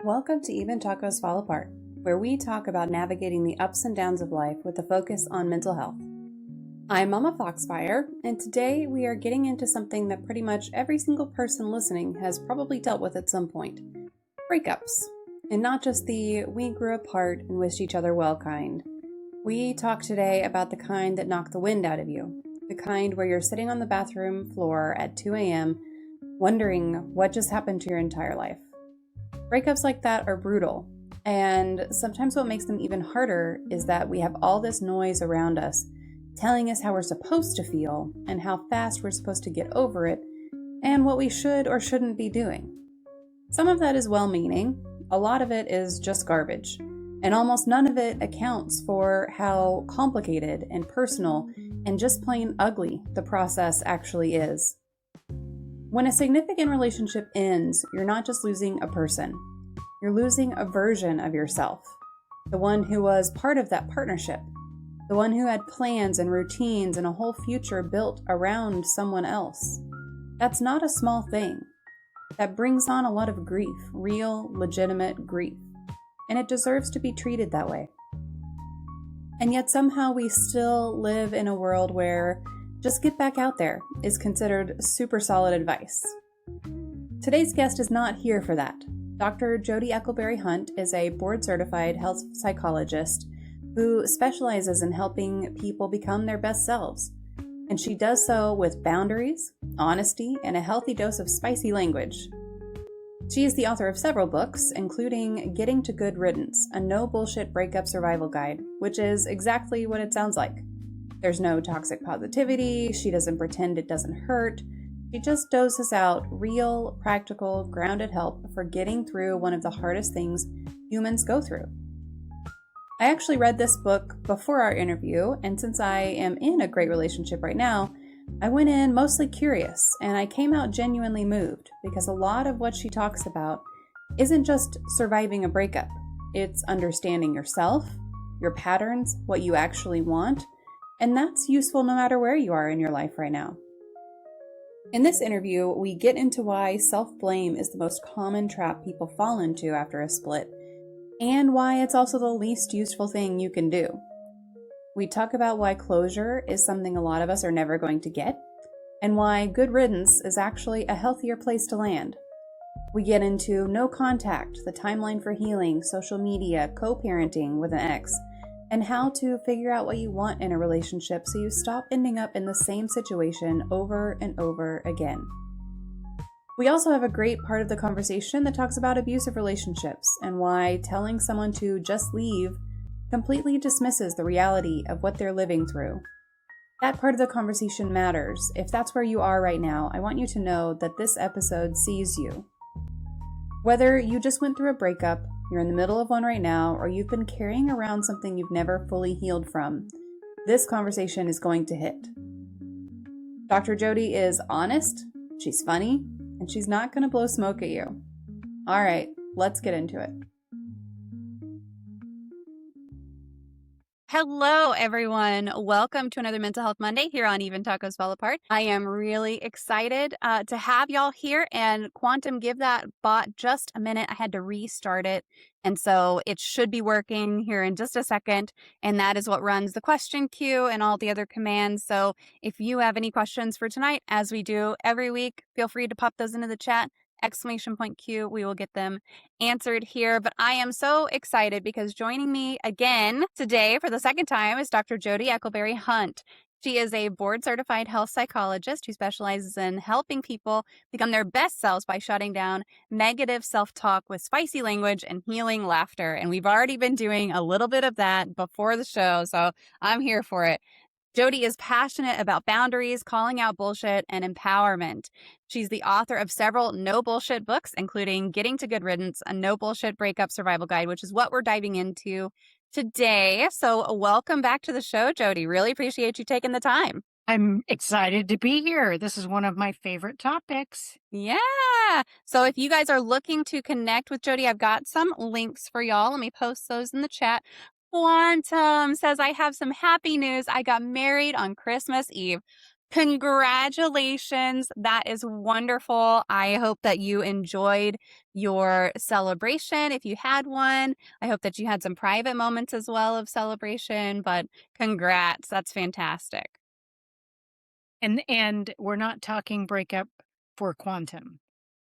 Welcome to Even Tacos Fall Apart, where we talk about navigating the ups and downs of life with a focus on mental health. I'm MommaFoxFire, and today we are getting into something that pretty much every single person listening has probably dealt with at some point: breakups. And not just the we grew apart and wished each other well kind. We talk today about the kind that knock the wind out of you, the kind where you're sitting on the bathroom floor at 2 a.m. wondering what just happened to your entire life. Breakups like that are brutal, and sometimes what makes them even harder is that we have all this noise around us telling us how we're supposed to feel and how fast we're supposed to get over it and what we should or shouldn't be doing. Some of that is well-meaning, a lot of it is just garbage, and almost none of it accounts for how complicated and personal and just plain ugly the process actually is. When a significant relationship ends, you're not just losing a person. You're losing a version of yourself. The one who was part of that partnership. The one who had plans and routines and a whole future built around someone else. That's not a small thing. That brings on a lot of grief, real, legitimate grief. And it deserves to be treated that way. And yet somehow we still live in a world where just get back out there is considered super solid advice. Today's guest is not here for that. Dr. Jodie Eckleberry-Hunt is a board-certified health psychologist who specializes in helping people become their best selves. And she does so with boundaries, honesty, and a healthy dose of spicy language. She is the author of several books, including Getting to Good Riddance, a No-Bullshit Breakup Survival Guide, which is exactly what it sounds like. There's no toxic positivity, she doesn't pretend it doesn't hurt, she just doses out real, practical, grounded help for getting through one of the hardest things humans go through. I actually read this book before our interview, and since I am in a great relationship right now, I went in mostly curious, and I came out genuinely moved, because a lot of what she talks about isn't just surviving a breakup, it's understanding yourself, your patterns, what you actually want, and that's useful no matter where you are in your life right now. In this interview, we get into why self-blame is the most common trap people fall into after a split, and why it's also the least useful thing you can do. We talk about why closure is something a lot of us are never going to get, and why good riddance is actually a healthier place to land. We get into no contact, the timeline for healing, social media, co-parenting with an ex, and how to figure out what you want in a relationship so you stop ending up in the same situation over and over again. We also have a great part of the conversation that talks about abusive relationships and why telling someone to just leave completely dismisses the reality of what they're living through. That part of the conversation matters. If that's where you are right now, I want you to know that this episode sees you. Whether you just went through a breakup, you're in the middle of one right now, or you've been carrying around something you've never fully healed from, this conversation is going to hit. Dr. Jodie is honest, she's funny, and she's not going to blow smoke at you. All right, let's get into it. Hello, everyone. Welcome to another Mental Health Monday here on Even Tacos Fall Apart. I am really excited to have y'all here, and Quantum, give that bot just a minute. I had to restart it, and so it should be working here in just a second, and that is what runs the question queue and all the other commands. So if you have any questions for tonight, as we do every week, feel free to pop those into the chat. Exclamation point Q, we will get them answered here. But I am so excited because joining me again today for the second time is Dr. Jodie Eckleberry-Hunt. She is a board-certified health psychologist who specializes in helping people become their best selves by shutting down negative self-talk with spicy language and healing laughter. And we've already been doing a little bit of that before the show, so I'm here for it. Jodie is passionate about boundaries, calling out bullshit, and empowerment. She's the author of several no-bullshit books, including Getting to Good Riddance, a no-bullshit breakup survival guide, which is what we're diving into today. So welcome back to the show, Jodie. Really appreciate you taking the time. I'm excited to be here. This is one of my favorite topics. Yeah. So if you guys are looking to connect with Jodie, I've got some links for y'all. Let me post those in the chat. Quantum says, I have some happy news. I got married on Christmas Eve. Congratulations. That is wonderful. I hope that you enjoyed your celebration if you had one. I hope that you had some private moments as well of celebration, but congrats. That's fantastic. And we're not talking breakup for quantum.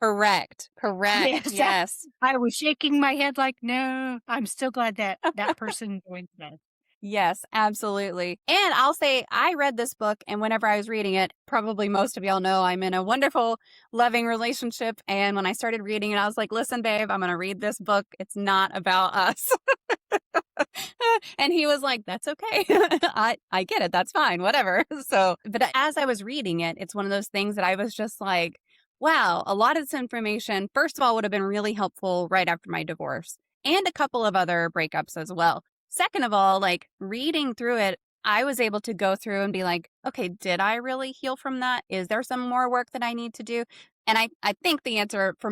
Correct. Correct. Yes, Yes. I was shaking my head like, "No." I'm still glad that that person joined us. Yes, absolutely. And I'll say I read this book, and whenever I was reading it, probably most of y'all know I'm in a wonderful, loving relationship. And when I started reading it, I was like, listen, babe, I'm going to read this book. It's not about us. And he was like, that's okay. I get it. That's fine. Whatever. So, but as I was reading it, it's one of those things that I was just like, wow, a lot of this information, first of all, would have been really helpful right after my divorce and a couple of other breakups as well. Second of all, like reading through it, I was able to go through and be like, okay, did I really heal from that? Is there some more work that I need to do? And I think the answer for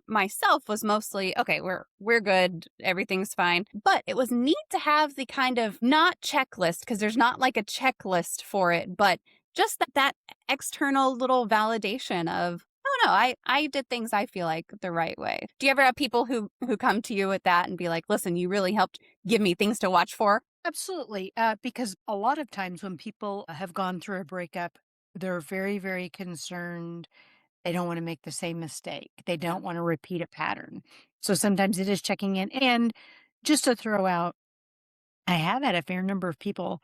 myself was mostly, okay, we're good. Everything's fine. But it was neat to have the kind of not checklist, because there's not like a checklist for it, but just that external little validation of, oh no, I did things I feel like the right way. Do you ever have people who come to you with that and be like, listen, you really helped give me things to watch for? Absolutely, because a lot of times when people have gone through a breakup, they're very, very concerned. They don't wanna make the same mistake. They Yeah. don't wanna repeat a pattern. So sometimes it is checking in, and just to throw out, I have had a fair number of people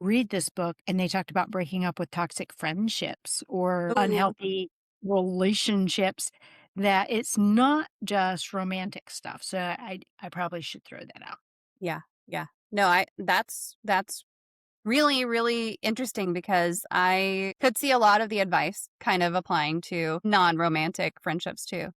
read this book, and they talked about breaking up with toxic friendships or Ooh. unhealthy relationships, that it's not just romantic stuff. So I probably should throw that out. Yeah. Yeah. No, that's really, really interesting because I could see a lot of the advice kind of applying to non-romantic friendships too.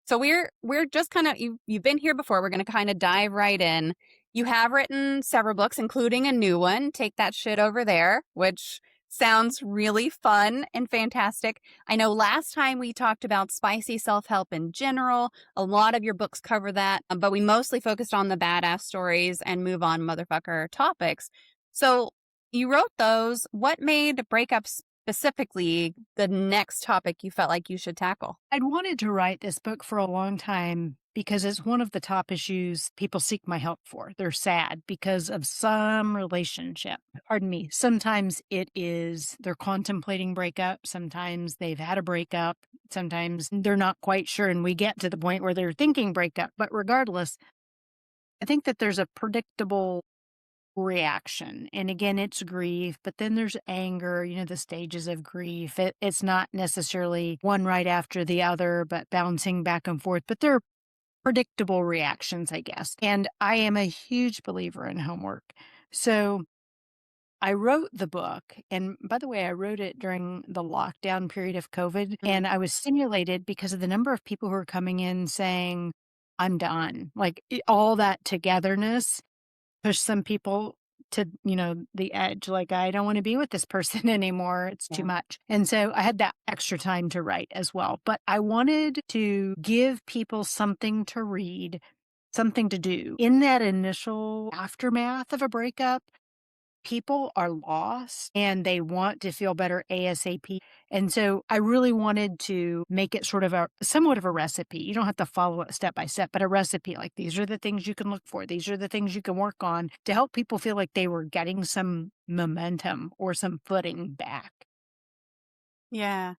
So we're just kind of you've been here before. We're going to kind of dive right in. You have written several books, including a new one, Take That Shit Over There, which sounds really fun and fantastic. I know last time we talked about spicy self-help in general. A lot of your books cover that, but we mostly focused on the badass stories and move on motherfucker topics. So you wrote those. What made breakups specifically the next topic you felt like you should tackle? I'd wanted to write this book for a long time because it's one of the top issues people seek my help for. They're sad because of some relationship. Pardon me. Sometimes it is they're contemplating breakup. Sometimes they've had a breakup. Sometimes they're not quite sure. And we get to the point where they're thinking breakup. But regardless, I think that there's a predictable reaction. And again, it's grief, but then there's anger, the stages of grief. It's not necessarily one right after the other, but bouncing back and forth, but they're predictable reactions, I guess. And I am a huge believer in homework. So I wrote the book. And by the way, I wrote it during the lockdown period of COVID. Mm. And I was stimulated because of the number of people who are coming in saying, I'm done. Like all that togetherness push some people to, the edge. Like, I don't want to be with this person anymore. It's too Yeah. much. And so I had that extra time to write as well. But I wanted to give people something to read, something to do. In that initial aftermath of a breakup, people are lost and they want to feel better ASAP. And so I really wanted to make it sort of a somewhat of a recipe. You don't have to follow it step by step, but a recipe like these are the things you can look for. These are the things you can work on to help people feel like they were getting some momentum or some footing back. Yeah.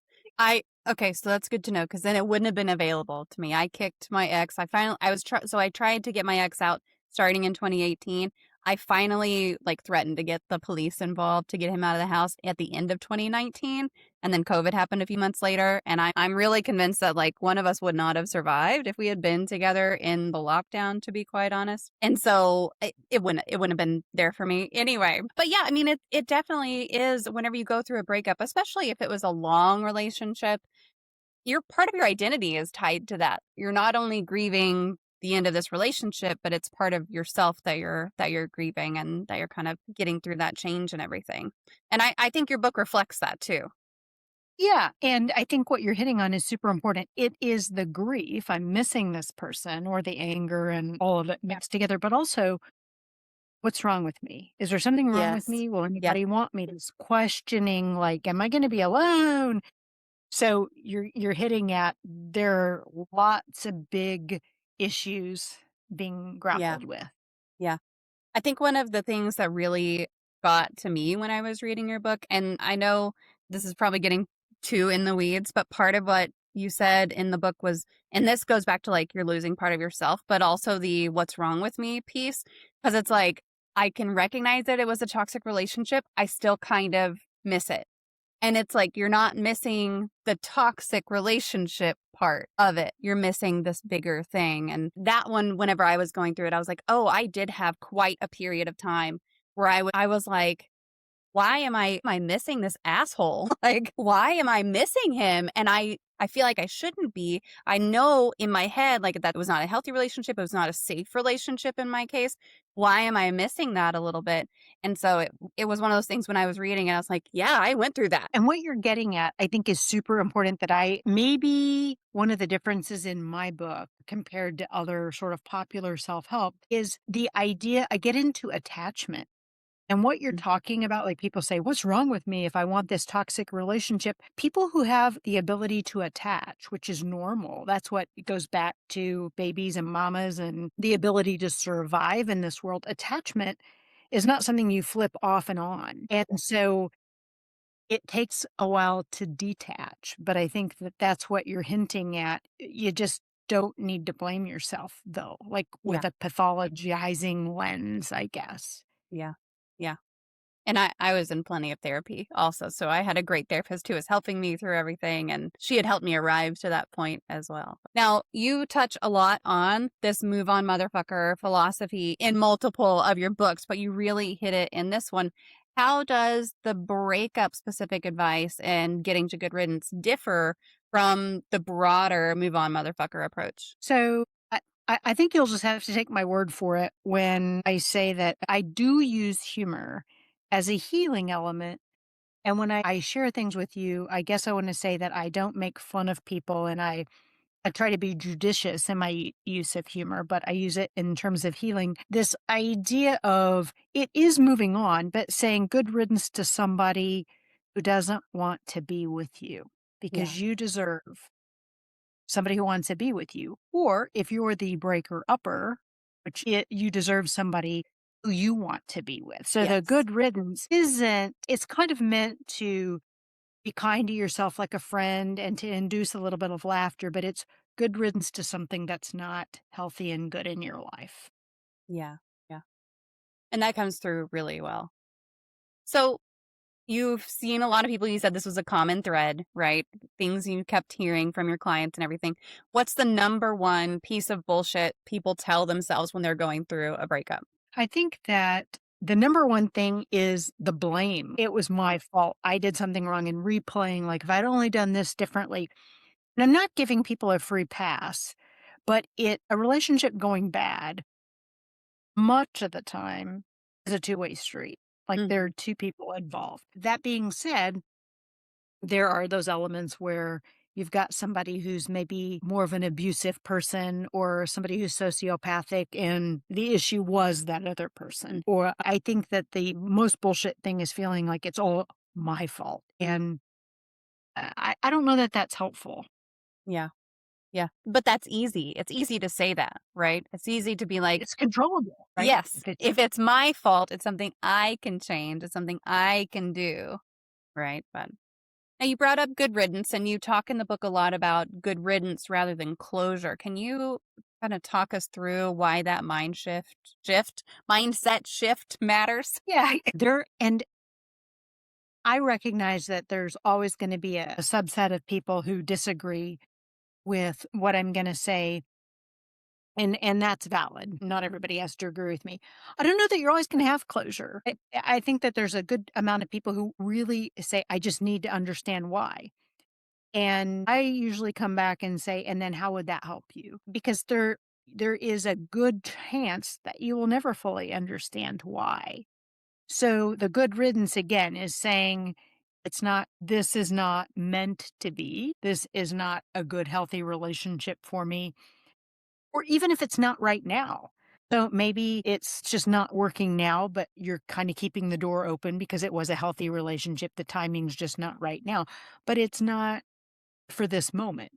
Okay, so that's good to know because then it wouldn't have been available to me. I kicked my ex. So I tried to get my ex out starting in 2018. I finally like threatened to get the police involved to get him out of the house at the end of 2019. And then COVID happened a few months later. And I'm really convinced that like one of us would not have survived if we had been together in the lockdown, to be quite honest. And so it wouldn't have been there for me anyway. But yeah, I mean, it definitely is whenever you go through a breakup, especially if it was a long relationship, your part of your identity is tied to that. You're not only grieving the end of this relationship, but it's part of yourself that you're grieving and that you're kind of getting through that change and everything. And I think your book reflects that too. Yeah. And I think what you're hitting on is super important. It is the grief, I'm missing this person, or the anger and all of it mixed together, but also What's wrong with me? Is there something wrong with Yes. me? Will Yeah. anybody want me? This questioning, like, am I going to be alone? So you're hitting at there are lots of big issues being Yeah. grappled with. Yeah. I think one of the things that really got to me when I was reading your book, and I know this is probably getting too in the weeds, but part of what you said in the book was, and this goes back to like you're losing part of yourself, but also the what's wrong with me piece. Because it's like, I can recognize that it was a toxic relationship. I still kind of miss it. And it's like you're not missing the toxic relationship part of it. You're missing this bigger thing. And that one, whenever I was going through it, I was like, oh, I did have quite a period of time where I was like, why am I missing this asshole? Like, why am I missing him? And I feel like I shouldn't be. I know in my head, like, that was not a healthy relationship. It was not a safe relationship in my case. Why am I missing that a little bit? And so it was one of those things when I was reading and I was like, yeah, I went through that. And what you're getting at, I think, is super important that I maybe one of the differences in my book compared to other sort of popular self help is the idea I get into attachment. And what you're Mm. talking about, like people say, what's wrong with me if I want this toxic relationship? People who have the ability to attach, which is normal, that's what goes back to babies and mamas and the ability to survive in this world. Attachment is not something you flip off and on. And so it takes a while to detach, but I think that that's what you're hinting at. You just don't need to blame yourself, though, like Yeah. with a pathologizing lens, I guess. Yeah. Yeah. And I was in plenty of therapy also. So I had a great therapist who was helping me through everything. And she had helped me arrive to that point as well. Now, you touch a lot on this move on motherfucker philosophy in multiple of your books, but you really hit it in this one. How does the breakup specific advice and getting to good riddance differ from the broader move on motherfucker approach? So I think you'll just have to take my word for it when I say that I do use humor as a healing element. And when I share things with you, I guess I want to say that I don't make fun of people and I try to be judicious in my use of humor, but I use it in terms of healing. This idea of it is moving on, but saying good riddance to somebody who doesn't want to be with you Yeah. because you deserve somebody who wants to be with you. Or if you're the breaker upper, you deserve somebody who you want to be with. So the Yes. good riddance it's kind of meant to be kind to yourself like a friend and to induce a little bit of laughter, but it's good riddance to something that's not healthy and good in your life. Yeah. Yeah. And that comes through really well. So you've seen a lot of people, you said this was a common thread, right? Things you kept hearing from your clients and everything. What's the number one piece of bullshit people tell themselves when they're going through a breakup? I think that the number one thing is the blame. It was my fault. I did something wrong and replaying, like, if I'd only done this differently. And I'm not giving people a free pass, but a relationship going bad much of the time is a two-way street. Like there Mhm. are two people involved. That being said, there are those elements where you've got somebody who's maybe more of an abusive person or somebody who's sociopathic and the issue was that other person. Or I think that the most bullshit thing is feeling like it's all my fault. And I don't know that that's helpful. Yeah. Yeah. But that's easy. It's easy to say that, right? It's easy to be like, It's controllable, right? yes, if it's my fault, it's something I can change. It's something I can do, right? But now you brought up good riddance and you talk in the book a lot about good riddance rather than closure. Can you kind of talk us through why that mindset shift matters? Yeah, and I recognize that there's always going to be a subset of people who disagree with what I'm going to say, and that's valid. Not everybody has to agree with me. I don't know that you're always going to have closure. I think that there's a good amount of people who really say, I just need to understand why. And I usually come back and say, and then how would that help you? Because there is a good chance that you will never fully understand why. So the good riddance again is saying this is not meant to be. This is not a good, healthy relationship for me. Or even if it's not right now, So maybe it's just not working now, but you're kind of keeping the door open because it was a healthy relationship. The timing's just not right now, but it's not for this moment.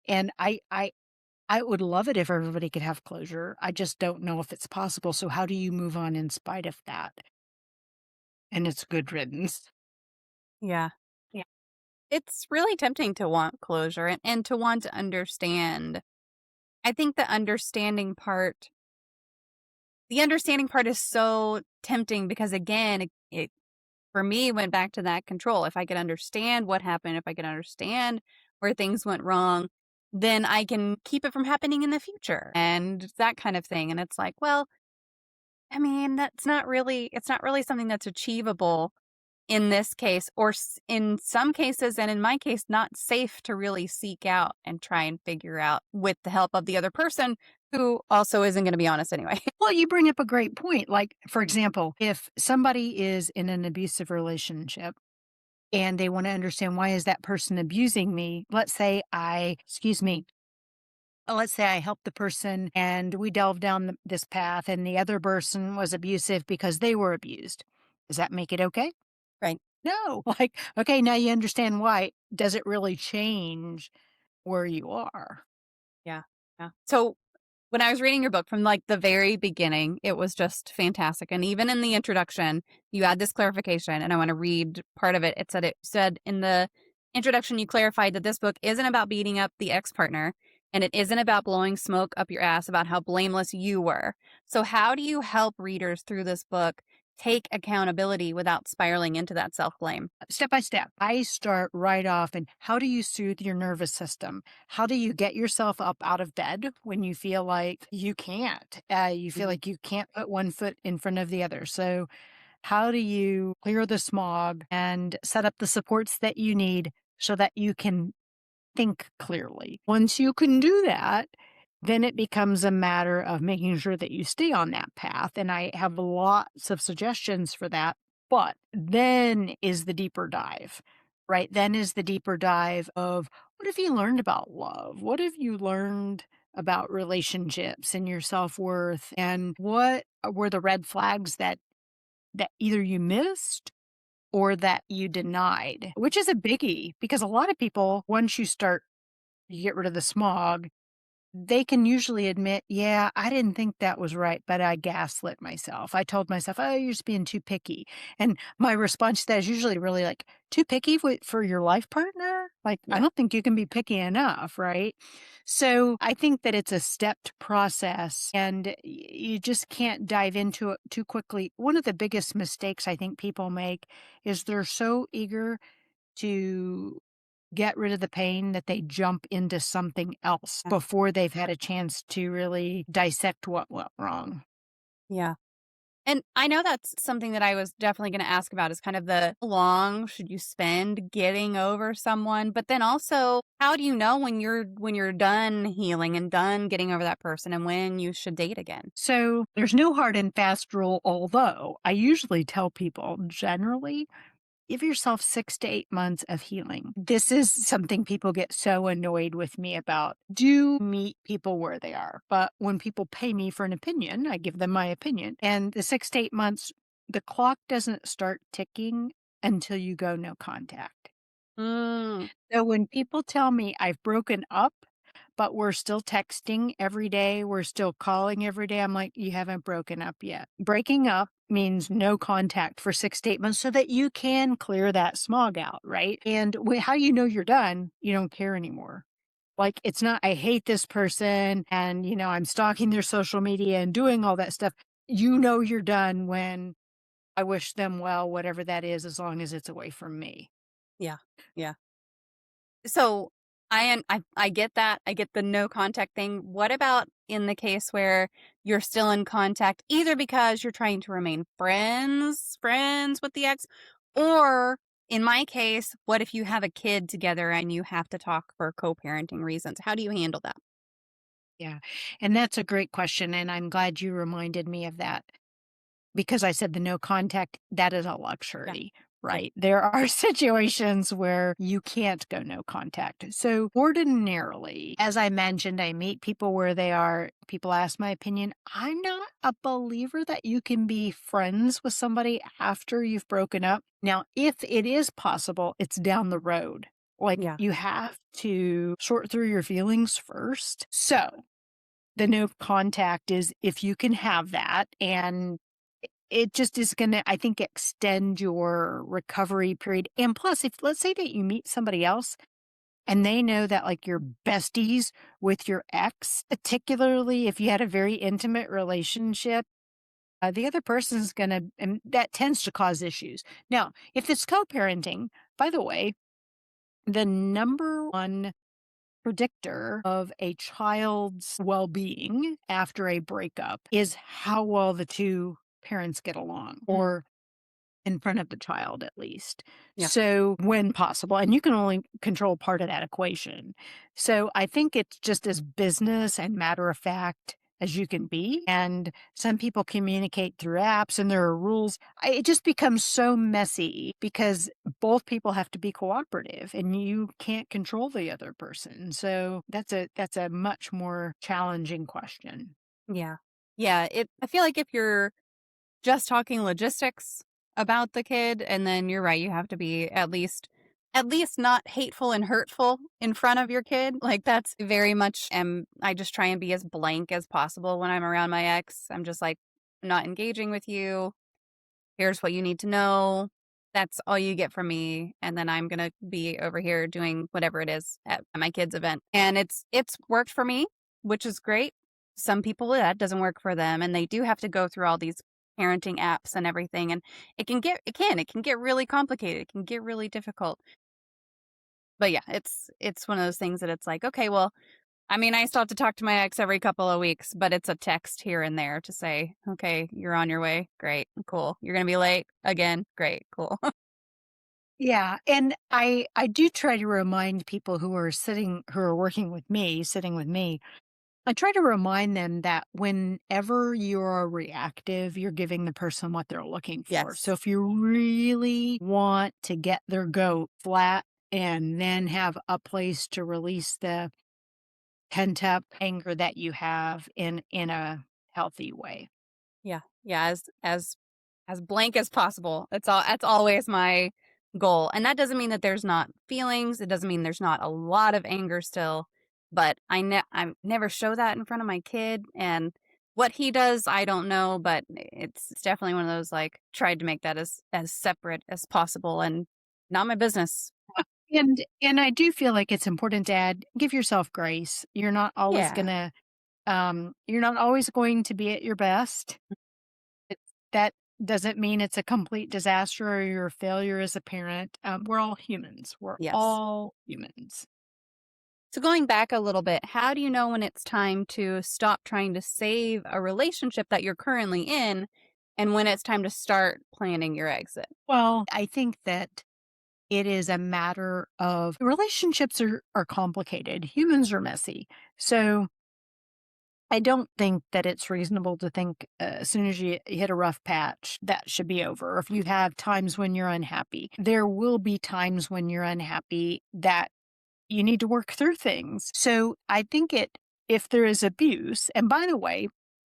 And I would love it if everybody could have closure. I just don't know if it's possible. So how do you move on in spite of that? And it's good riddance. Yeah. Yeah. It's really tempting to want closure and to want to understand. I think the understanding part is so tempting because again, it for me went back to that control. If I could understand what happened, if I could understand where things went wrong, then I can keep it from happening in the future and that kind of thing. And it's like, well, I mean, it's not really something that's achievable in this case, or in some cases, and in my case, not safe to really seek out and try and figure out with the help of the other person who also isn't going to be honest anyway. Well, you bring up a great point. Like, for example, if somebody is in an abusive relationship and they want to understand why is that person abusing me, let's say I helped the person and we delved down this path and the other person was abusive because they were abused. Does that make it okay? Right. No. Like, okay, now you understand why. Does it really change where you are? Yeah. Yeah. So when I was reading your book from like the very beginning, it was just fantastic. And even in the introduction, you had this clarification, and I want to read part of it. It said in the introduction, you clarified that this book isn't about beating up the ex partner, and it isn't about blowing smoke up your ass about how blameless you were. So, how do you help readers through this book take accountability without spiraling into that self blame? Step by step. I start right off and how do you soothe your nervous system? How do you get yourself up out of bed when you feel like you can't? You feel Mhm. like you can't put one foot in front of the other. So, how do you clear the smog and set up the supports that you need so that you can think clearly? Once you can do that, then it becomes a matter of making sure that you stay on that path. And I have lots of suggestions for that. But then is the deeper dive, right? Then is the deeper dive of what have you learned about love? What have you learned about relationships and your self worth? And what were the red flags that either you missed or that you denied, which is a biggie because a lot of people, once you get rid of the smog, they can usually admit, yeah, I didn't think that was right, but I gaslit myself. I told myself, oh, you're just being too picky. And my response to that is usually really like, too picky for your life partner? Like, I Yeah. don't think you can be picky enough, right? So I think that it's a stepped process and you just can't dive into it too quickly. One of the biggest mistakes I think people make is they're so eager to get rid of the pain that they jump into something else Yeah. before they've had a chance to really dissect what went wrong. Yeah. And I know that's something that I was definitely going to ask about is kind of the how long should you spend getting over someone, but then also how do you know when you're done healing and done getting over that person and when you should date again? So there's no hard and fast rule, although I usually tell people generally give yourself 6 to 8 months of healing. This is something people get so annoyed with me about. Do meet people where they are. But when people pay me for an opinion, I give them my opinion. And the 6 to 8 months, the clock doesn't start ticking until you go no contact. Mm, So when people tell me I've broken up, but we're still texting every day, we're still calling every day, I'm like, you haven't broken up yet. Breaking up means no contact for 6 to 8 months so that you can clear that smog out, right? And how you know you're done, you don't care anymore. Like, it's not, I hate this person and, I'm stalking their social media and doing all that stuff. You know you're done when I wish them well, whatever that is, as long as it's away from me. yeah. Yeah. So I get that. I get the no contact thing. What about in the case where you're still in contact either because you're trying to remain friends with the ex, or in my case, what if you have a kid together and you have to talk for co-parenting reasons? How do you handle that? Yeah. And that's a great question. And I'm glad you reminded me of that because I said the no contact, that is a Yeah. luxury. right? There are situations where you can't go no contact. So, ordinarily, as I mentioned, I meet people where they are. People ask my opinion. I'm not a believer that you can be friends with somebody after you've broken up. Now, if it is possible, it's down the road. Like, Yeah. you have to sort through your feelings first. So, the no contact is if you can have that, and it just is gonna, I think, extend your recovery period. And plus, if let's say that you meet somebody else and they know that like you're besties with your ex, particularly if you had a very intimate relationship, the other person's gonna, and that tends to cause issues. Now, if it's co-parenting, by the way, the number one predictor of a child's well-being after a breakup is how well the two parents get along, Mm. or in front of the child at least. Yeah. So, when possible, and you can only control part of that equation. So, I think it's just as business and matter of fact as you can be. And some people communicate through apps and there are rules. It just becomes so messy because both people have to be cooperative and you can't control the other person. So, that's a much more challenging question. Yeah. Yeah. I feel like if you're just talking logistics about the kid, and then you're right, you have to be at least not hateful and hurtful in front of your kid. Like that's very much I just try and be as blank as possible when I'm around my ex. I'm just like, "I'm not engaging with you. Here's what you need to know. That's all you get from me." And then I'm gonna be over here doing whatever it is at my kid's event. And it's worked for me, which is great. Some people that doesn't work for them, and they do have to go through all these parenting apps and everything. And it can get really complicated. It can get really difficult. But yeah, it's one of those things that it's like, okay, well, I mean, I still have to talk to my ex every couple of weeks, but it's a text here and there to say, okay, you're on your way. Great. Cool. You're going to be late again. Great. Cool. Yeah, and I do try to remind people who are working with me, sitting with me. I try to remind them that whenever you're reactive, you're giving the person what they're looking for. So Yes. if you really want to get their goat flat and then have a place to release the pent up anger that you have in a healthy way. Yeah. Yeah. As blank as possible. That's always my goal. And that doesn't mean that there's not feelings. It doesn't mean there's not a lot of anger still, but I never show that in front of my kid. And what he does, I don't know, but it's definitely one of those like tried to make that as separate as possible and not my business. And I do feel like it's important to add, give yourself grace. Yeah. You're not always going to be at your best. That doesn't mean it's a complete disaster or you're a failure as a parent. We're all humans. We're Yes. all humans. So going back a little bit, how do you know when it's time to stop trying to save a relationship that you're currently in and when it's time to start planning your exit? Well, I think that it is a matter of relationships are complicated. Humans are messy. So I don't think that it's reasonable to think as soon as you hit a rough patch, that should be over. Or if you have times when you're unhappy, there will be times when you're unhappy that you need to work through things. So I think if there is abuse, and by the way,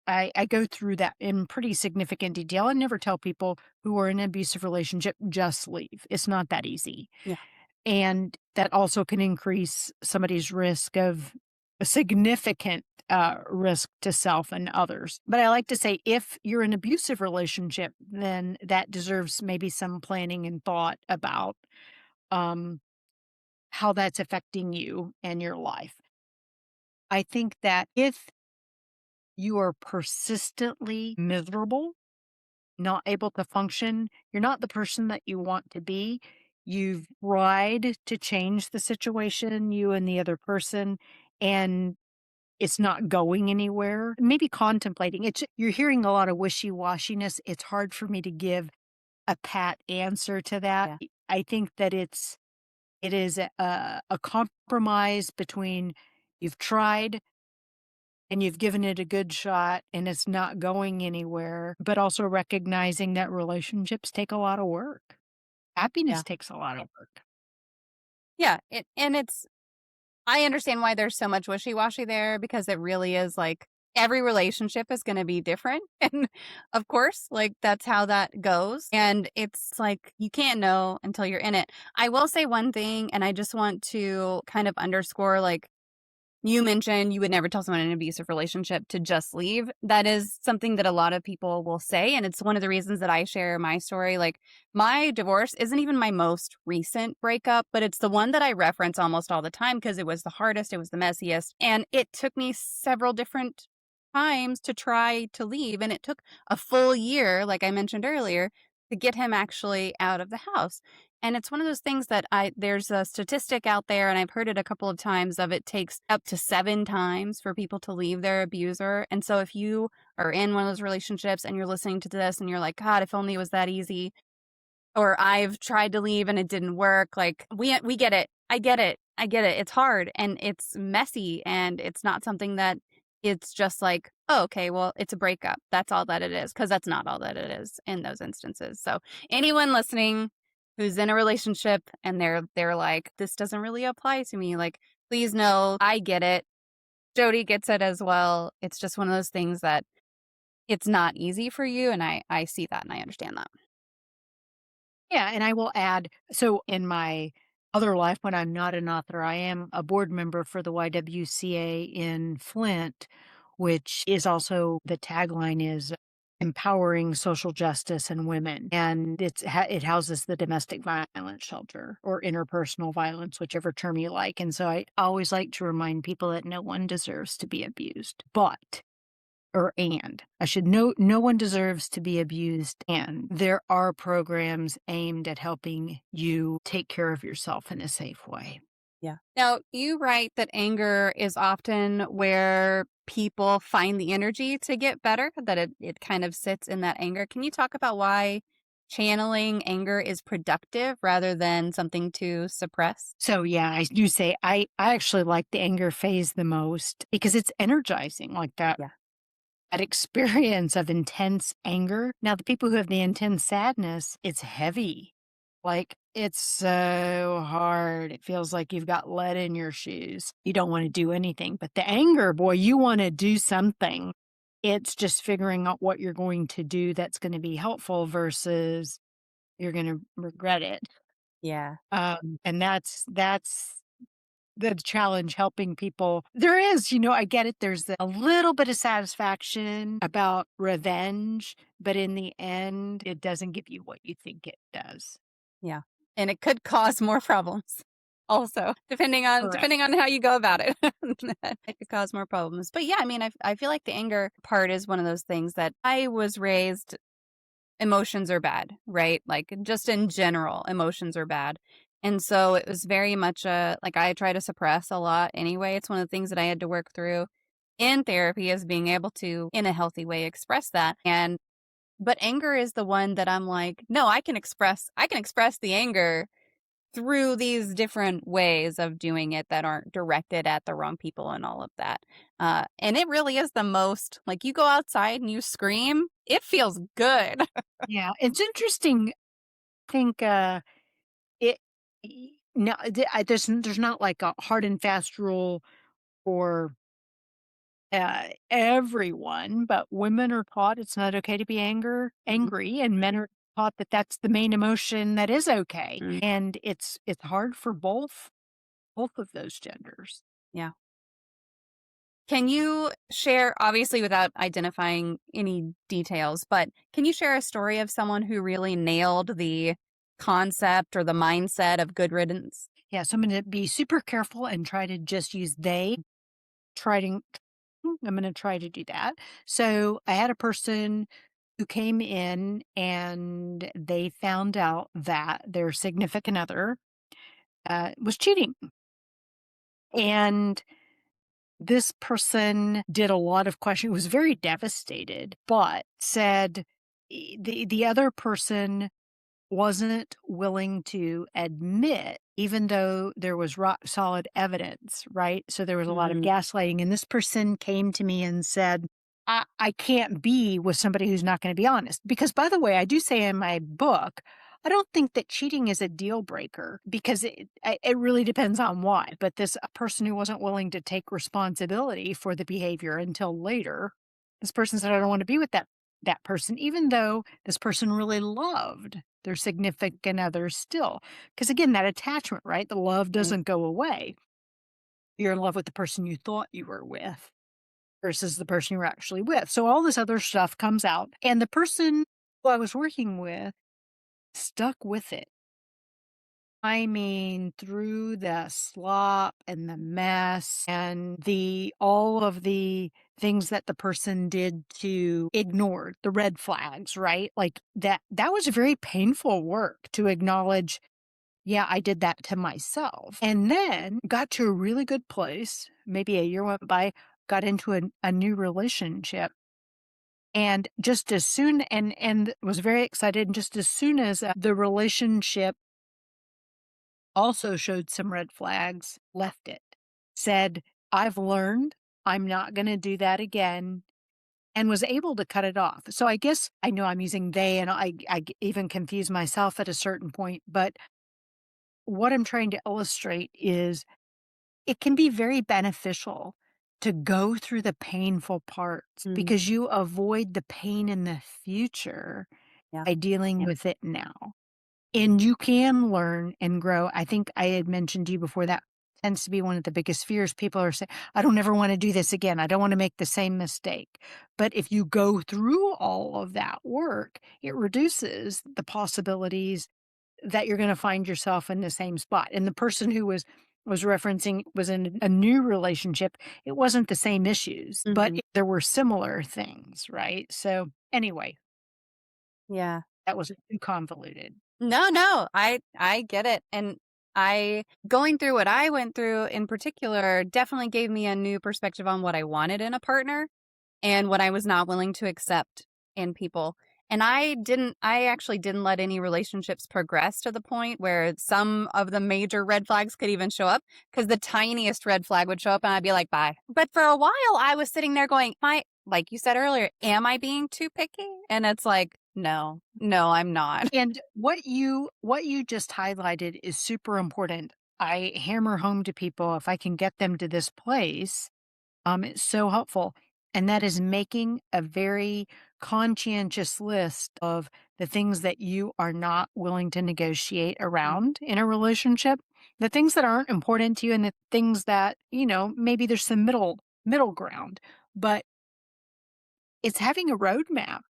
I go through that in pretty significant detail. I never tell people who are in an abusive relationship, just leave. It's not that easy. Yeah. And that also can increase somebody's risk of a significant risk to self and others. But I like to say if you're in an abusive relationship, then that deserves maybe some planning and thought about um, how that's affecting you and your life. I think that if you are persistently miserable, not able to function, you're not the person that you want to be. You've tried to change the situation, you and the other person, and it's not going anywhere. Maybe contemplating. You're hearing a lot of wishy-washiness. It's hard for me to give a pat answer to that. Yeah. I think that it is a compromise between you've tried and you've given it a good shot and it's not going anywhere, but also recognizing that relationships take a lot of work. Happiness Yeah. takes a lot of work. Yeah. I understand why there's so much wishy-washy there because it really is like every relationship is going to be different. And of course, like that's how that goes. And it's like you can't know until you're in it. I will say one thing, and I just want to kind of underscore like you mentioned you would never tell someone in an abusive relationship to just leave. That is something that a lot of people will say. And it's one of the reasons that I share my story. Like, my divorce isn't even my most recent breakup, but it's the one that I reference almost all the time because it was the hardest, it was the messiest. And it took me several different times to try to leave. And it took a full year, like I mentioned earlier, to get him actually out of the house. And it's one of those things that there's a statistic out there, and I've heard it a couple of times of it takes up to 7 times for people to leave their abuser. And so if you are in one of those relationships and you're listening to this and you're like, God, if only it was that easy, or I've tried to leave and it didn't work, like we get it. I get it. I get it. It's hard and it's messy and it's not something that it's just like, oh, okay, well, it's a breakup. That's all that it is, because that's not all that it is in those instances. So anyone listening who's in a relationship and they're like, this doesn't really apply to me, like, please know I get it. Jodie gets it as well. It's just one of those things that it's not easy for you, and I see that and I understand that. Yeah, and I will add, so in my other life, when I'm not an author, I am a board member for the YWCA in Flint, which is also the tagline is empowering social justice and women. And it houses the domestic violence shelter or interpersonal violence, whichever term you like. And so I always like to remind people that no one deserves to be abused. I should know, no one deserves to be abused, and there are programs aimed at helping you take care of yourself in a safe way. Yeah. Now, you write that anger is often where people find the energy to get better, that it kind of sits in that anger. Can you talk about why channeling anger is productive rather than something to suppress? So yeah, I do say I actually like the anger phase the most because it's energizing, like Yeah. that experience of intense anger. Now, the people who have the intense sadness, it's heavy. Like, it's so hard. It feels like you've got lead in your shoes. You don't want to do anything. But the anger, boy, you want to do something. It's just figuring out what you're going to do that's going to be helpful versus you're going to regret it. Yeah. And that's the challenge, helping people. There is, I get it. There's a little bit of satisfaction about revenge, but in the end, it doesn't give you what you think it does. Yeah. And it could cause more problems also, Correct. depending on how you go about it. It could cause more problems. But yeah, I mean, I feel like the anger part is one of those things that I was raised, emotions are bad, right? Like just in general, emotions are bad. And so it was very much like I try to suppress a lot anyway. It's one of the things that I had to work through in therapy, is being able to, in a healthy way, express that. But anger is the one that I'm like, no, I can express the anger through these different ways of doing it that aren't directed at the wrong people and all of that. And it really is the most, like, you go outside and you scream, it feels good. Yeah, it's interesting. I think it. No, there's not like a hard and fast rule for everyone, but women are taught it's not okay to be Mhm. angry, and men are taught that that's the main emotion that is okay. Mm, And it's hard for both of those genders. yeah. Can you share, obviously without identifying any details, but can you share a story of someone who really nailed the concept or the mindset of good riddance? Yeah, so I'm going to be super careful and try to just use they. Try to I'm going to try to do that. So I had a person who came in and they found out that their significant other was cheating. And this person did a lot of questioning, was very devastated, but said the other person wasn't willing to admit, even though there was rock solid evidence, right? So there was a lot of Mm, gaslighting. And this person came to me and said, I can't be with somebody who's not going to be honest. Because, by the way, I do say in my book, I don't think that cheating is a deal breaker because it really depends on what. But this a person who wasn't willing to take responsibility for the behavior until later, this person said, "I don't want to be with that person," even though this person really loved their significant other still. Because again, that attachment, right? The love Right. doesn't go away. You're in love with the person you thought you were with versus the person you're actually with. So all this other stuff comes out, and the person who I was working with stuck with it. I mean, through the slop and the mess and the all of the things that the person did to ignore the red flags, right? Like that was very painful work to acknowledge, yeah, I did that to myself. And then got to a really good place. Maybe a year went by, got into a new relationship. And just as soon and was very excited. And just as soon as the relationship also showed some red flags, left it. Said, "I've learned. I'm not gonna do that again," and was able to cut it off. So I guess I know I'm using they, and even confuse myself at a certain point, but what I'm trying to illustrate is it can be very beneficial to go through the painful parts Mm. because you avoid the pain in the future Yeah. by dealing Yeah. with it now. And you can learn and grow. I think I had mentioned to you before that tends to be one of the biggest fears. People are saying, "I don't ever want to do this again. I don't want to make the same mistake." But if you go through all of that work, it reduces the possibilities that you're going to find yourself in the same spot. And the person who was referencing was in a new relationship. It wasn't the same issues, but Mhm. there were similar things, right? So anyway, Yeah. that was too convoluted. No, no, I get it. And I going through what I went through in particular definitely gave me a new perspective on what I wanted in a partner and what I was not willing to accept in people. And I actually didn't let any relationships progress to the point where some of the major red flags could even show up because the tiniest red flag would show up and I'd be like, bye. But for a while, I was sitting there going, like you said earlier, am I being too picky? And it's like, no, no, I'm not. And what you just highlighted is super important. I hammer home to people if I can get them to this place, it's so helpful. And that is making a very conscientious list of the things that you are not willing to negotiate around in a relationship, the things that aren't important to you and the things that, maybe there's some middle ground. But it's having a roadmap.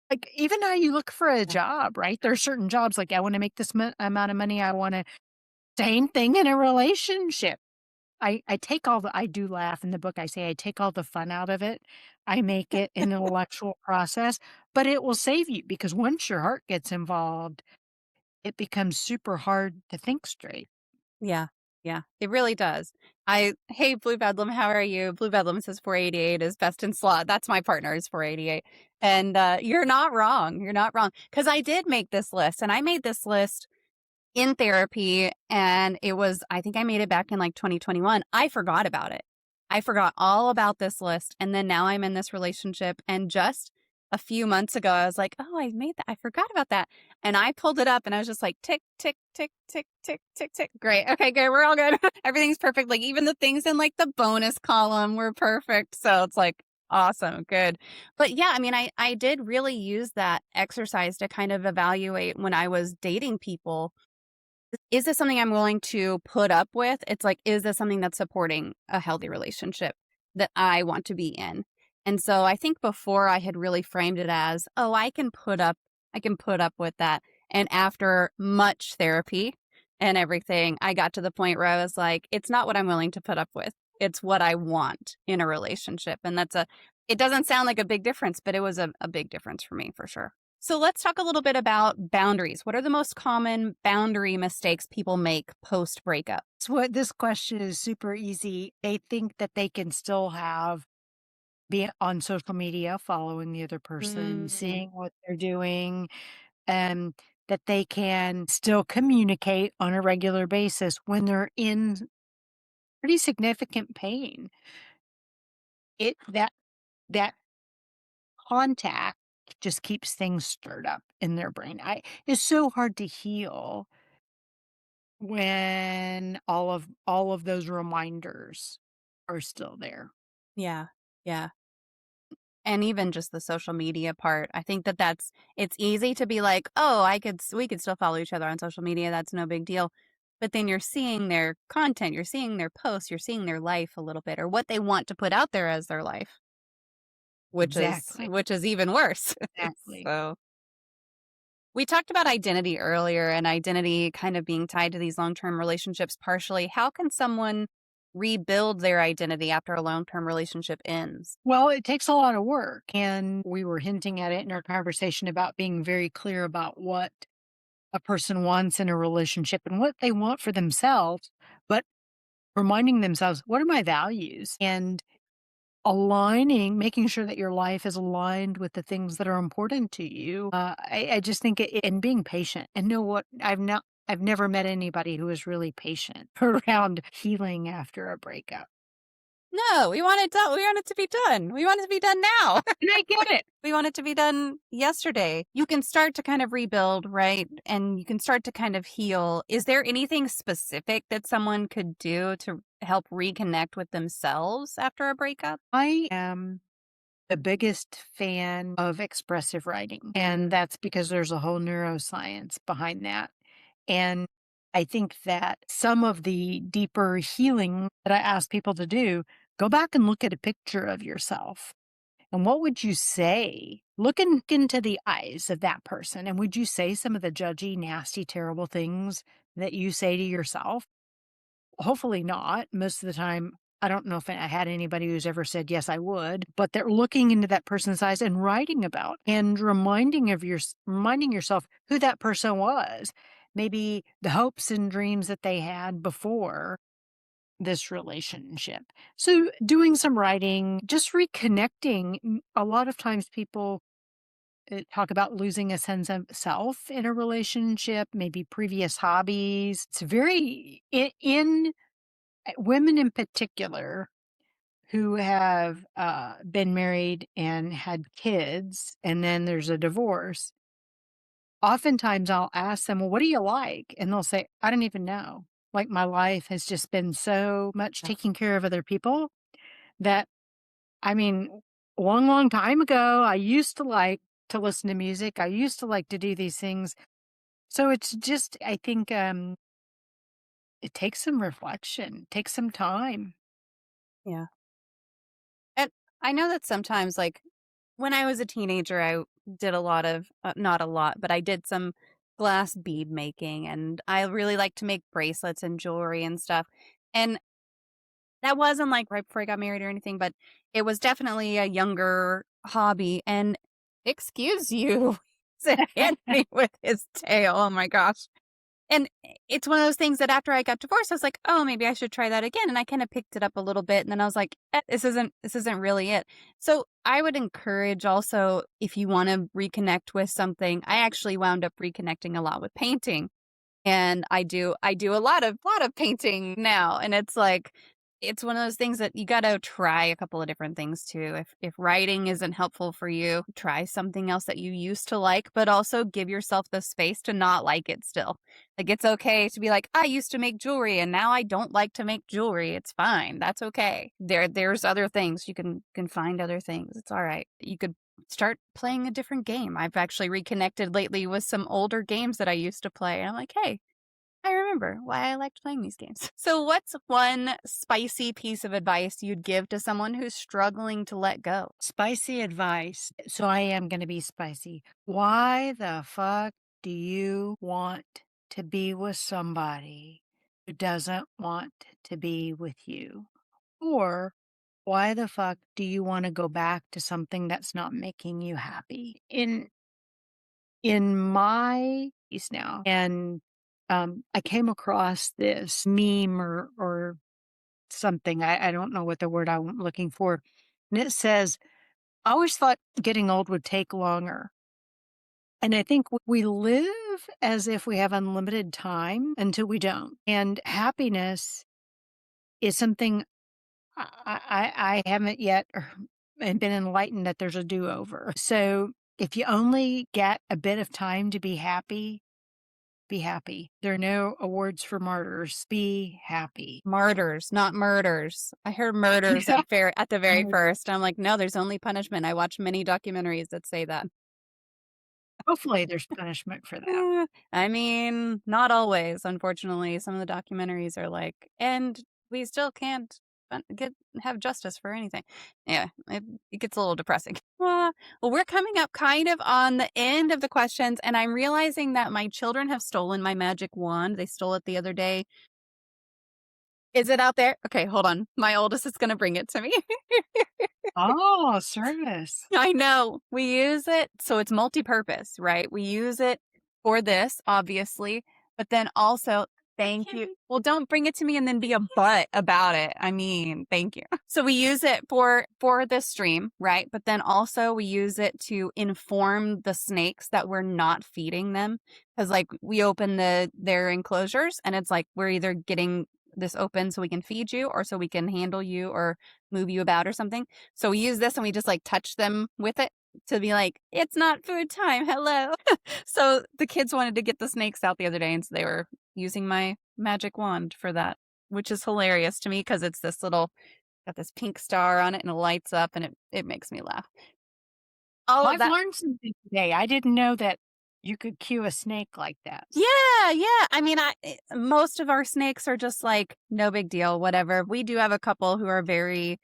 Like, even how you look for a Yeah. job, right? There are certain jobs like, I wanna make this amount of money, I wanna same thing in a relationship. I take all the I do laugh in the book, I say I take all the fun out of it. I make it an intellectual process, but it will save you because once your heart gets involved, it becomes super hard to think straight. Yeah. Yeah. It really does. Hey, Blue Bedlam, how are you? Blue Bedlam says 488 is best in slot. That's my partner is 488. And you're not wrong. You're not wrong. Because I did make this list and I made this list in therapy and I think I made it back in like 2021. I forgot about it. I forgot all about this list. And then now I'm in this relationship. And just a few months ago, I was like, oh, I made that. I forgot about that. And I pulled it up and I was just like, tick, tick, tick, tick, tick, tick, tick. Great. Okay, good. We're all good. Everything's perfect. Like even the things in like the bonus column were perfect. So it's like, awesome. Good. But yeah, I mean, I did really use that exercise to kind of evaluate when I was dating people, is this something I'm willing to put up with? It's like, is this something that's supporting a healthy relationship that I want to be in? And so I think before I had really framed it as, oh, I can put up with that. And after much therapy and everything, I got to the point where I was like, it's not what I'm willing to put up with. It's what I want in a relationship. And it doesn't sound like a big difference, but it was a big difference for me for sure. So let's talk a little bit about boundaries. What are the most common boundary mistakes people make post breakup? So what this question is super easy. They think that they can still be on social media, following the other person, Mm, seeing what they're doing, and that they can still communicate on a regular basis when they're in pretty significant pain. That contact just keeps things stirred up in their brain. It's so hard to heal when all of those reminders are still there. Yeah. Yeah. And even just the social media part, I think that it's easy to be like, "Oh, we could still follow each other on social media, that's no big deal." But then you're seeing their content, you're seeing their posts, you're seeing their life a little bit or what they want to put out there as their life, Exactly. which is even worse. Exactly. So, we talked about identity earlier and identity kind of being tied to these long-term relationships partially. How can someone rebuild their identity after a long-term relationship ends? Well, it takes a lot of work. And we were hinting at it in our conversation about being very clear about what a person wants in a relationship and what they want for themselves, but reminding themselves, what are my values? And making sure that your life is aligned with the things that are important to you. I just think and being patient and know what I've never met anybody who is really patient around healing after a breakup. No, we want it done. We want it to be done. We want it to be done now. And I get it. We want it to be done yesterday. You can start to kind of rebuild, right? And you can start to kind of heal. Is there anything specific that someone could do to help reconnect with themselves after a breakup? I am the biggest fan of expressive writing, and that's because there's a whole neuroscience behind that. And I think that some of the deeper healing that I ask people to do, go back and look at a picture of yourself. And what would you say? Into the eyes of that person. And would you say some of the judgy, nasty, terrible things that you say to yourself? Hopefully not. Most of the time, I don't know if I had anybody who's ever said, yes, I would, but they're looking into that person's eyes and writing about and reminding yourself who that person was. Maybe the hopes and dreams that they had before this relationship. So doing some writing, just reconnecting. A lot of times people talk about losing a sense of self in a relationship, maybe previous hobbies. It's very in women in particular who have been married and had kids, and then there's a divorce. Oftentimes I'll ask them, well, what do you like? And they'll say, I don't even know. Like my life has just been so much taking care of other people that, I mean, a long, long time ago, I used to like to listen to music. I used to like to do these things. So it's just, I think it takes some reflection, takes some time. Yeah. And I know that sometimes, like, when I was a teenager, I did a lot of, not a lot, but I did some glass bead making and I really like to make bracelets and jewelry and stuff. And that wasn't like right before I got married or anything, but it was definitely a younger hobby. And excuse you, to hit me with his tail. Oh my gosh. And it's one of those things that after I got divorced, I was like, "Oh, maybe I should try that again." And I kind of picked it up a little bit, and then I was like, this isn't really it." So I would encourage also if you want to reconnect with something. I actually wound up reconnecting a lot with painting. And I do a lot of painting now, and it's like it's one of those things that you gotta try a couple of different things too. If writing isn't helpful for you, try something else that you used to like, but also give yourself the space to not like it still. Like, it's okay to be like, "I used to make jewelry, and now I don't like to make jewelry." It's fine, that's okay. There's other things, you can find other things, it's alright. You could start playing a different game. I've actually reconnected lately with some older games that I used to play. And I'm like, hey, I remember why I liked playing these games. So, what's one spicy piece of advice you'd give to someone who's struggling to let go? Spicy advice. So I am going to be spicy. Why the fuck do you want to be with somebody who doesn't want to be with you? Or why the fuck do you want to go back to something that's not making you happy? In my piece now, and I came across this meme or something. I don't know what the word I'm looking for. And it says, I always thought getting old would take longer. And I think we live as if we have unlimited time until we don't. And happiness is something I haven't yet been enlightened that there's a do over. So If you only get a bit of time to be happy, be happy. There are no awards for martyrs. Be happy. Martyrs, not murders. I heard murders Yeah. at the very first. I'm like, no, there's only punishment. I watch many documentaries that say that. Hopefully, there's punishment for that. I mean, not always, unfortunately. Some of the documentaries are like, and we still can't have justice for anything. Yeah, it gets a little depressing. Well, we're coming up kind of on the end of the questions, and I'm realizing that my children have stolen my magic wand. They stole it the other day. Is it out there? Okay, hold on. My oldest is going to bring it to me. Oh, service. I know. We use it, so it's multi-purpose, right? We use it for this, obviously, but then also, thank you. Well, don't bring it to me and then be a butt about it. I mean, thank you. So we use it for this stream, right? But then also we use it to inform the snakes that we're not feeding them, because like we open their enclosures and it's like we're either getting this open so we can feed you or so we can handle you or move you about or something. So we use this and we just like touch them with it to be like, it's not food time. Hello. So the kids wanted to get the snakes out the other day. And so they were using my magic wand for that, which is hilarious to me because it's this little, got this pink star on it and it lights up and it makes me laugh. All Well, of I've that. learned something today. I didn't know that you could cue a snake like that. Yeah, yeah. I mean, most of our snakes are just like, no big deal, whatever. We do have a couple who are very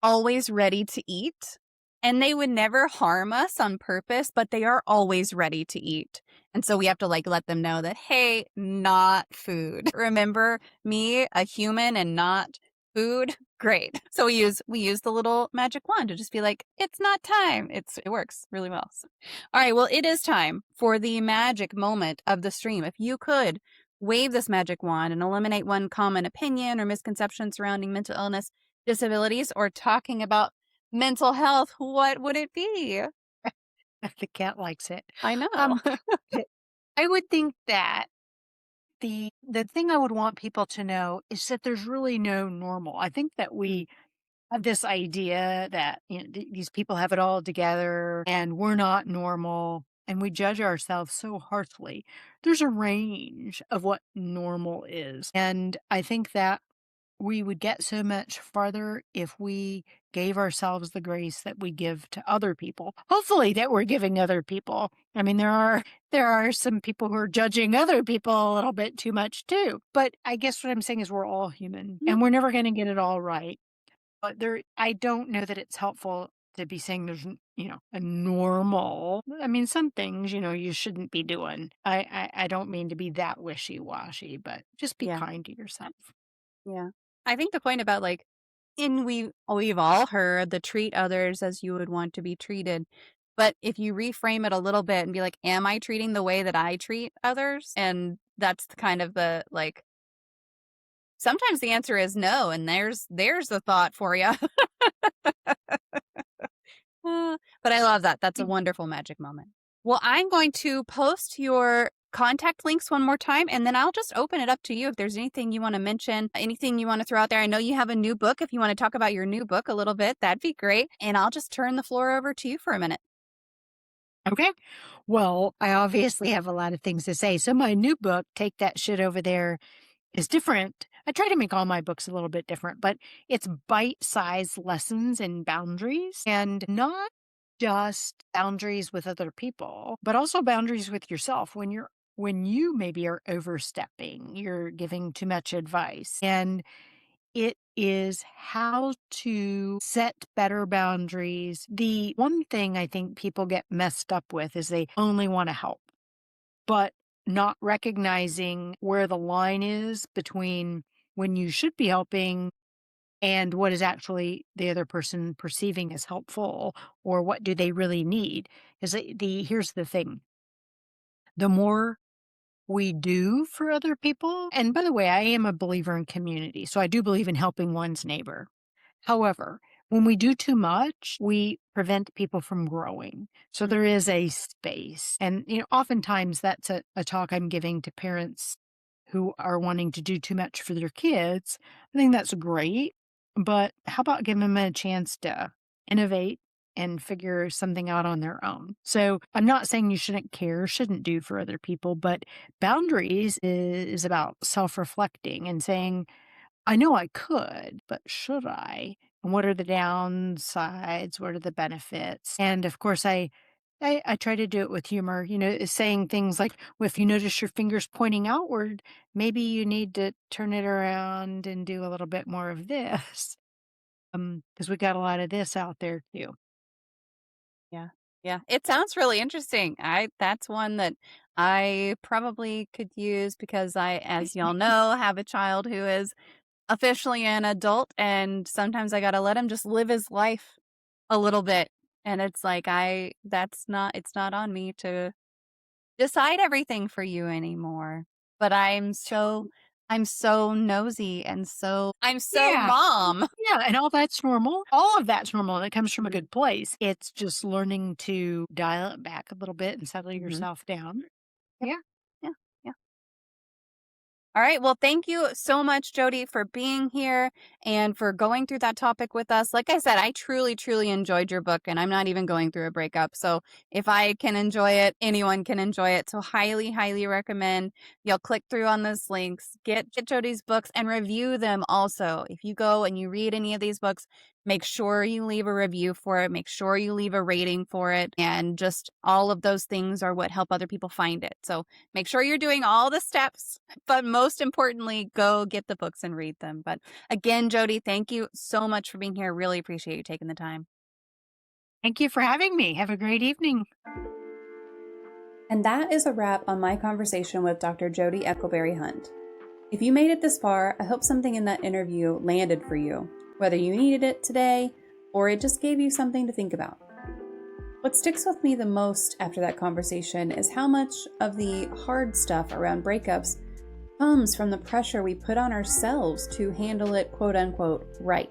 always ready to eat, and they would never harm us on purpose, but they are always ready to eat. And so we have to like let them know that, hey, not food. Remember me, a human and not food? Great. So we use the little magic wand to just be like, it's not time. It works really well. So, all right, well, it is time for the magic moment of the stream. If you could wave this magic wand and eliminate one common opinion or misconception surrounding mental illness, disabilities, or talking about mental health, what would it be? The cat likes it. I know. I would think that the thing I would want people to know is that there's really no normal. I think that we have this idea that these people have it all together and we're not normal and we judge ourselves so harshly. There's a range of what normal is. And I think that we would get so much farther if we gave ourselves the grace that we give to other people. Hopefully that we're giving other people. I mean, there are some people who are judging other people a little bit too much too. But I guess what I'm saying is we're all human and we're never going to get it all right. But I don't know that it's helpful to be saying there's, a normal. I mean, some things, you shouldn't be doing. I don't mean to be that wishy-washy, but just be Yeah. kind to yourself. Yeah. I think the point about like, and we've all heard the treat others as you would want to be treated. But if you reframe it a little bit and be like, am I treating the way that I treat others? And that's kind of the like, sometimes the answer is no. And there's the thought for you. But I love that. That's a wonderful magic moment. Well, I'm going to post your contact links one more time, and then I'll just open it up to you if there's anything you want to mention, anything you want to throw out there. I know you have a new book. If you want to talk about your new book a little bit, that'd be great. And I'll just turn the floor over to you for a minute. Okay. Well, I obviously have a lot of things to say. So my new book, Take That Shit Over There, is different. I try to make all my books a little bit different, but it's bite-sized lessons and boundaries, and not just boundaries with other people, but also boundaries with yourself when you maybe are overstepping, you're giving too much advice. And it is how to set better boundaries. The one thing I think people get messed up with is they only want to help, but not recognizing where the line is between when you should be helping and what is actually the other person perceiving as helpful, or what do they really need. Is here's the thing. The more we do for other people, and by the way, I am a believer in community, so I do believe in helping one's neighbor. However, when we do too much, we prevent people from growing. So there is a space. And, oftentimes that's a talk I'm giving to parents who are wanting to do too much for their kids. I think that's great. But how about giving them a chance to innovate and figure something out on their own. So I'm not saying you shouldn't care, shouldn't do for other people, but boundaries is about self reflecting and saying, I know I could, but should I? And what are the downsides? What are the benefits? And of course, I try to do it with humor, saying things like, well, if you notice your fingers pointing outward, maybe you need to turn it around and do a little bit more of this. Because we got a lot of this out there too. Yeah. Yeah. It sounds really interesting. That's one that I probably could use because I, as y'all know, have a child who is officially an adult, and sometimes I got to let him just live his life a little bit. And it's like it's not on me to decide everything for you anymore. But I'm so nosy and I'm so Yeah. mom. Yeah, and all that's normal. All of that's normal, and it comes from a Mhm. good place. It's just learning to dial it back a little bit and settle Mhm. yourself down. Yep. Yeah. Yeah. Yeah. All right. Well, thank you so much, Jodie, for being here and for going through that topic with us. Like I said, I truly, truly enjoyed your book, and I'm not even going through a breakup. So if I can enjoy it, anyone can enjoy it. So highly, highly recommend y'all click through on those links, get Jodie's books, and review them also. If you go and you read any of these books, make sure you leave a review for it. Make sure you leave a rating for it. And just all of those things are what help other people find it. So make sure you're doing all the steps, but most importantly, go get the books and read them. But again, Jodie, thank you so much for being here. Really appreciate you taking the time. Thank you for having me. Have a great evening. And that is a wrap on my conversation with Dr. Jodie Eckleberry-Hunt. If you made it this far, I hope something in that interview landed for you, whether you needed it today or it just gave you something to think about. What sticks with me the most after that conversation is how much of the hard stuff around breakups comes from the pressure we put on ourselves to handle it, quote unquote, right.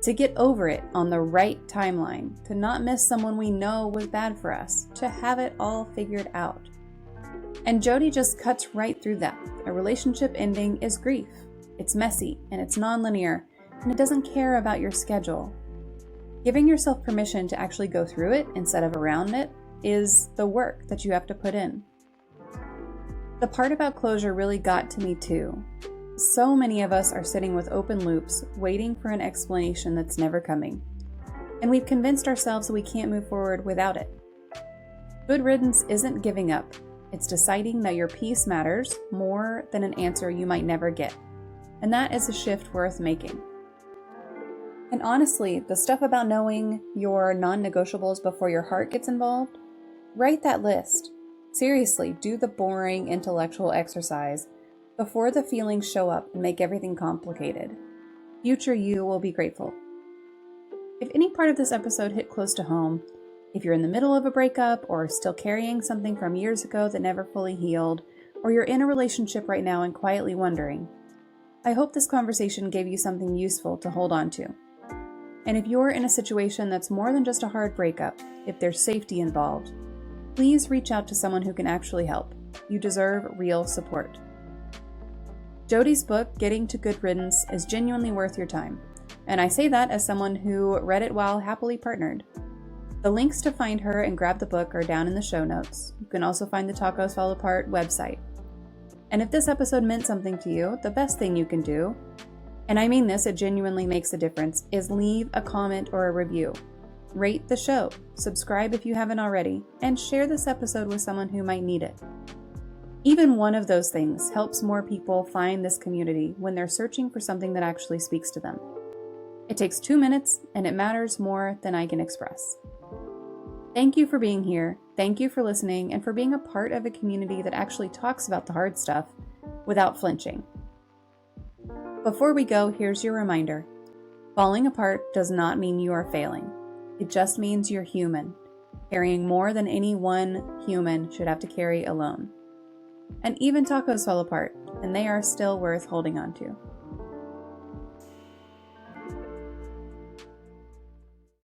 To get over it on the right timeline, to not miss someone we know was bad for us, to have it all figured out. And Jodie just cuts right through that. A relationship ending is grief. It's messy and it's nonlinear, and it doesn't care about your schedule. Giving yourself permission to actually go through it instead of around it is the work that you have to put in. The part about closure really got to me too. So many of us are sitting with open loops, waiting for an explanation that's never coming. And we've convinced ourselves we can't move forward without it. Good riddance isn't giving up. It's deciding that your peace matters more than an answer you might never get. And that is a shift worth making. And honestly, the stuff about knowing your non-negotiables before your heart gets involved, write that list. Seriously, do the boring intellectual exercise before the feelings show up and make everything complicated. Future you will be grateful. If any part of this episode hit close to home, if you're in the middle of a breakup or still carrying something from years ago that never fully healed, or you're in a relationship right now and quietly wondering, I hope this conversation gave you something useful to hold on to. And if you're in a situation that's more than just a hard breakup, if there's safety involved, please reach out to someone who can actually help. You deserve real support. Jodie's book, Getting to Good Riddance, is genuinely worth your time. And I say that as someone who read it while happily partnered. The links to find her and grab the book are down in the show notes. You can also find the Tacos Fall Apart website. And if this episode meant something to you, the best thing you can do, and I mean this, it genuinely makes a difference, is leave a comment or a review. Rate the show, subscribe if you haven't already, and share this episode with someone who might need it. Even one of those things helps more people find this community when they're searching for something that actually speaks to them. It takes 2 minutes, and it matters more than I can express. Thank you for being here, thank you for listening, and for being a part of a community that actually talks about the hard stuff without flinching. Before we go, here's your reminder. Falling apart does not mean you are failing. It just means you're human, carrying more than any one human should have to carry alone. And even tacos fall apart, and they are still worth holding on to.